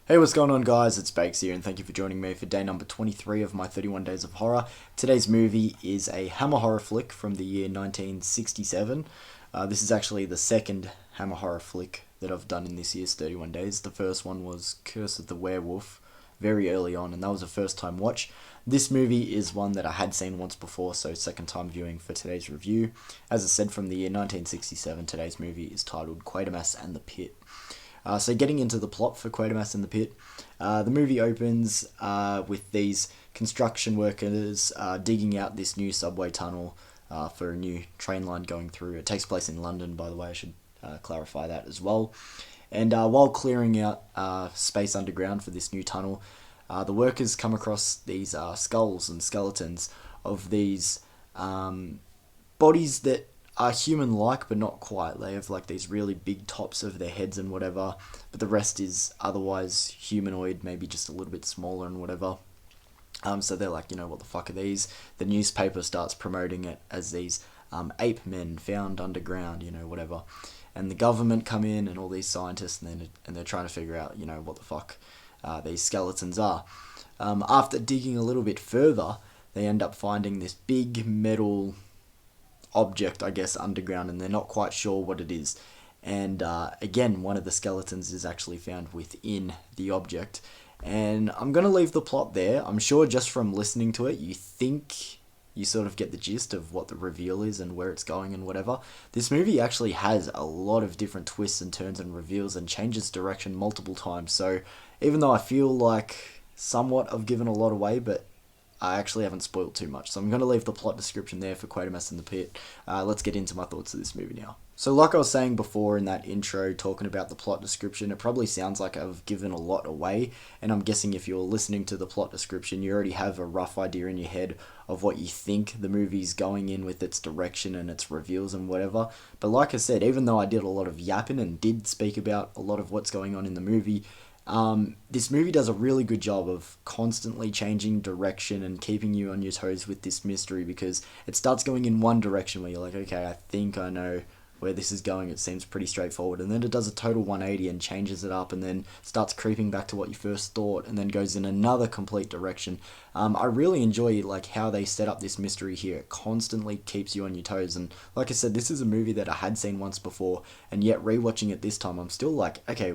Hey, what's going on, guys? It's Bakes here, and thank you for joining me for day number 23 of my 31 Days of Horror. Today's movie is a Hammer horror flick from the year 1967. This is actually the second Hammer horror flick that I've done in this year's 31 Days. The first one was Curse of the Werewolf, very early on, and that was a first time watch. This movie is one that I had seen once before, so second time viewing for today's review. As I said, from the year 1967, today's movie is titled Quatermass and the Pit. So getting into the plot for Quatermass and the Pit, the movie opens with these construction workers digging out this new subway tunnel for a new train line going through. It takes place in London, by the way. I should clarify that as well. And while clearing out space underground for this new tunnel, the workers come across these skulls and skeletons of these bodies that are human-like but not quite. They have like these really big tops over their heads and whatever, but the rest is otherwise humanoid, maybe just a little bit smaller and whatever. So they're like, what the fuck are these? The newspaper starts promoting it as these ape men found underground, whatever. And the government come in and all these scientists, and they're trying to figure out, what the fuck these skeletons are. After digging a little bit further, they end up finding this big metal object, I guess, underground, and they're not quite sure what it is. And again, one of the skeletons is actually found within the object. And I'm going to leave the plot there. I'm sure just from listening to it, you think you sort of get the gist of what the reveal is and where it's going and whatever. This movie actually has a lot of different twists and turns and reveals and changes direction multiple times. So even though I feel like somewhat I've given a lot away, but I actually haven't spoiled too much, so I'm going to leave the plot description there for Quatermass and the Pit. Let's get into my thoughts of this movie now. So like I was saying before in that intro, talking about the plot description, it probably sounds like I've given a lot away, and I'm guessing if you're listening to the plot description, you already have a rough idea in your head of what you think the movie's going in with its direction and its reveals and whatever. But like I said, even though I did a lot of yapping and did speak about a lot of what's going on in the movie, this movie does a really good job of constantly changing direction and keeping you on your toes with this mystery, because it starts going in one direction where you're like, okay, I think I know where this is going. It seems pretty straightforward, and then it does a total 180 and changes it up, and then starts creeping back to what you first thought, and then goes in another complete direction. I really enjoy like how they set up this mystery here. It constantly keeps you on your toes, and like I said, this is a movie that I had seen once before, and yet rewatching it this time, I'm still like, okay,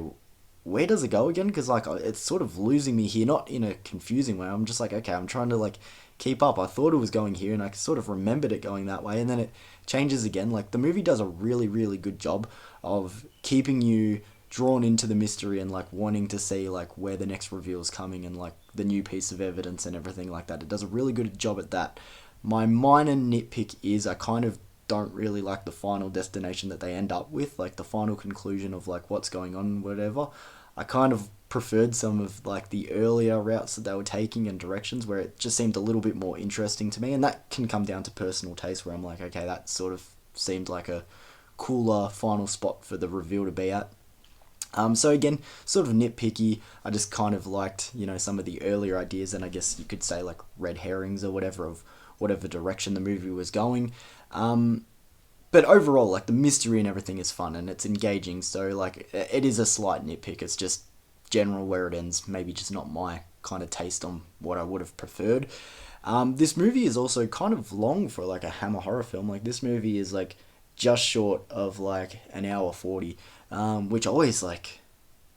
where does it go again? Because like it's sort of losing me here, not in a confusing way. I'm just like, okay, I'm trying to like keep up. I thought it was going here, and I sort of remembered it going that way, and then it changes again. Like the movie does a really, really good job of keeping you drawn into the mystery and like wanting to see like where the next reveal is coming and like the new piece of evidence and everything like that. It does a really good job at that. My minor nitpick is I kind of don't really like the final destination that they end up with, like the final conclusion of like what's going on, whatever. I kind of preferred some of like the earlier routes that they were taking and directions where it just seemed a little bit more interesting to me, and that can come down to personal taste where I'm like, okay, that sort of seemed like a cooler final spot for the reveal to be at. So again, sort of nitpicky. I just kind of liked, some of the earlier ideas, and I guess you could say like red herrings or whatever of whatever direction the movie was going. But overall, like the mystery and everything is fun and it's engaging. So like it is a slight nitpick. It's just general where it ends. Maybe just not my kind of taste on what I would have preferred. This movie is also kind of long for like a Hammer horror film. Like this movie is like just short of like an hour 40, which always like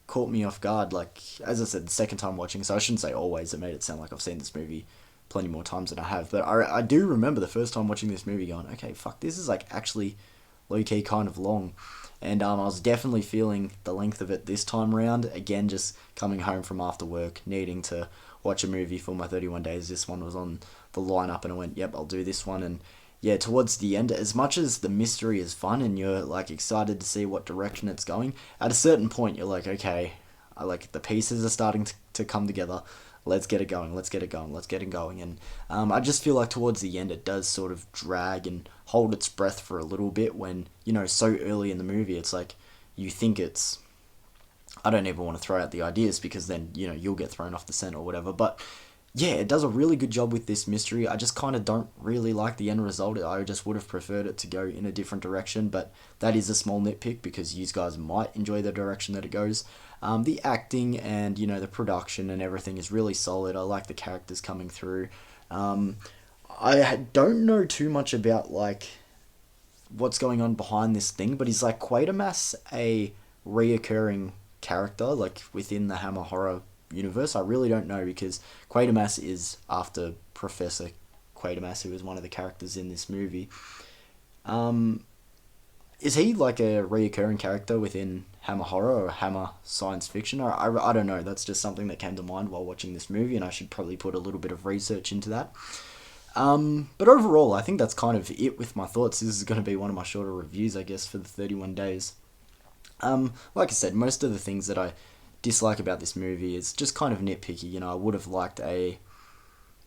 caught me off guard. Like as I said, the second time watching, so I shouldn't say always. It made it sound like I've seen this movie plenty more times than I have, but I do remember the first time watching this movie going, okay, fuck, this is like actually low-key kind of long. And I was definitely feeling the length of it this time around. Again, just coming home from after work, needing to watch a movie for my 31 days. This one was on the lineup and I went, yep, I'll do this one. And yeah, towards the end, as much as the mystery is fun and you're like excited to see what direction it's going, at a certain point you're like, okay, I like the pieces are starting to come together. Let's get it going, let's get it going, let's get it going. And I just feel like towards the end it does sort of drag and hold its breath for a little bit when, so early in the movie it's like you think it's... I don't even want to throw out the ideas because then, you'll get thrown off the scent or whatever. But yeah, it does a really good job with this mystery. I just kind of don't really like the end result. I just would have preferred it to go in a different direction, but that is a small nitpick because you guys might enjoy the direction that it goes. The acting and the production and everything is really solid. I like the characters coming through. Um, I don't know too much about like what's going on behind this thing, but is like Quatermass a reoccurring character like within the Hammer horror universe? I really don't know because Quatermass is after Professor Quatermass, who is one of the characters in this movie. Um, is he like a reoccurring character within Hammer horror or Hammer science fiction? Or I don't know. That's just something that came to mind while watching this movie, and I should probably put a little bit of research into that. But overall, I think that's kind of it with my thoughts. This is going to be one of my shorter reviews, I guess, for the 31 days. Like I said, most of the things that I dislike about this movie is just kind of nitpicky. I would have liked a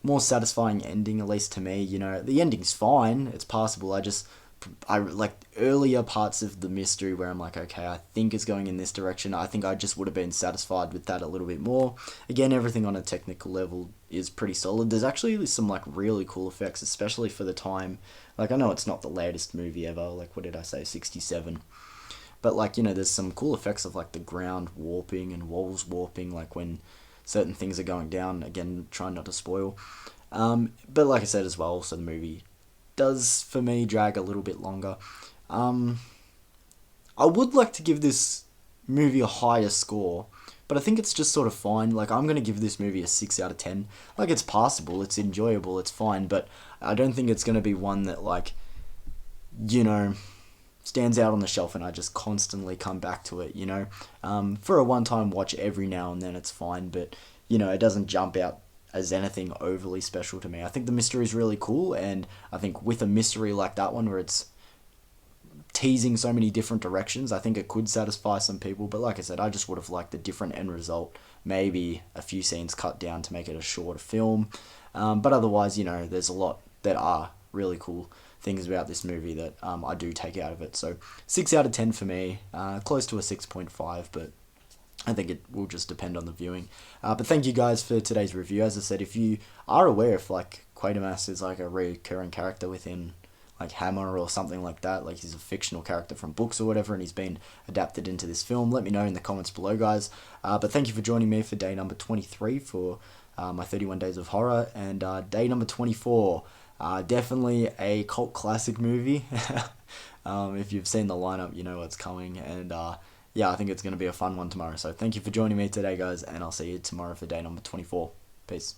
more satisfying ending, at least to me. The ending's fine, it's passable. I like earlier parts of the mystery where I'm like, okay, I think it's going in this direction. I think I just would have been satisfied with that a little bit more. Again, everything on a technical level is pretty solid. There's actually some like really cool effects, especially for the time. Like I know it's not the latest movie ever. Like what did I say, 67? But like there's some cool effects of like the ground warping and walls warping, like when certain things are going down. Again, trying not to spoil. But like I said as well, also the movie does for me drag a little bit longer. Um, I would like to give this movie a higher score, but I think it's just sort of fine. Like I'm gonna give this movie a 6 out of 10. Like it's passable, it's enjoyable, it's fine, but I don't think it's gonna be one that like you know stands out on the shelf and I just constantly come back to it. For a one-time watch every now and then it's fine, but it doesn't jump out as anything overly special to me. I think the mystery is really cool, and I think with a mystery like that one where it's teasing so many different directions, I think it could satisfy some people. But like I said, I just would have liked a different end result. Maybe a few scenes cut down to make it a shorter film. But otherwise, there's a lot that are really cool things about this movie that I do take out of it. So 6 out of 10 for me, close to a 6.5, but I think it will just depend on the viewing. But thank you guys for today's review. As I said, if you are aware if like Quatermass is like a recurring character within like Hammer or something like that, like he's a fictional character from books or whatever, and he's been adapted into this film, let me know in the comments below, guys. But thank you for joining me for day number 23 for my 31 Days of Horror, and day number 24. Definitely a cult classic movie. If you've seen the lineup, you know what's coming, and yeah, I think it's going to be a fun one tomorrow. So thank you for joining me today, guys, and I'll see you tomorrow for day number 24. Peace.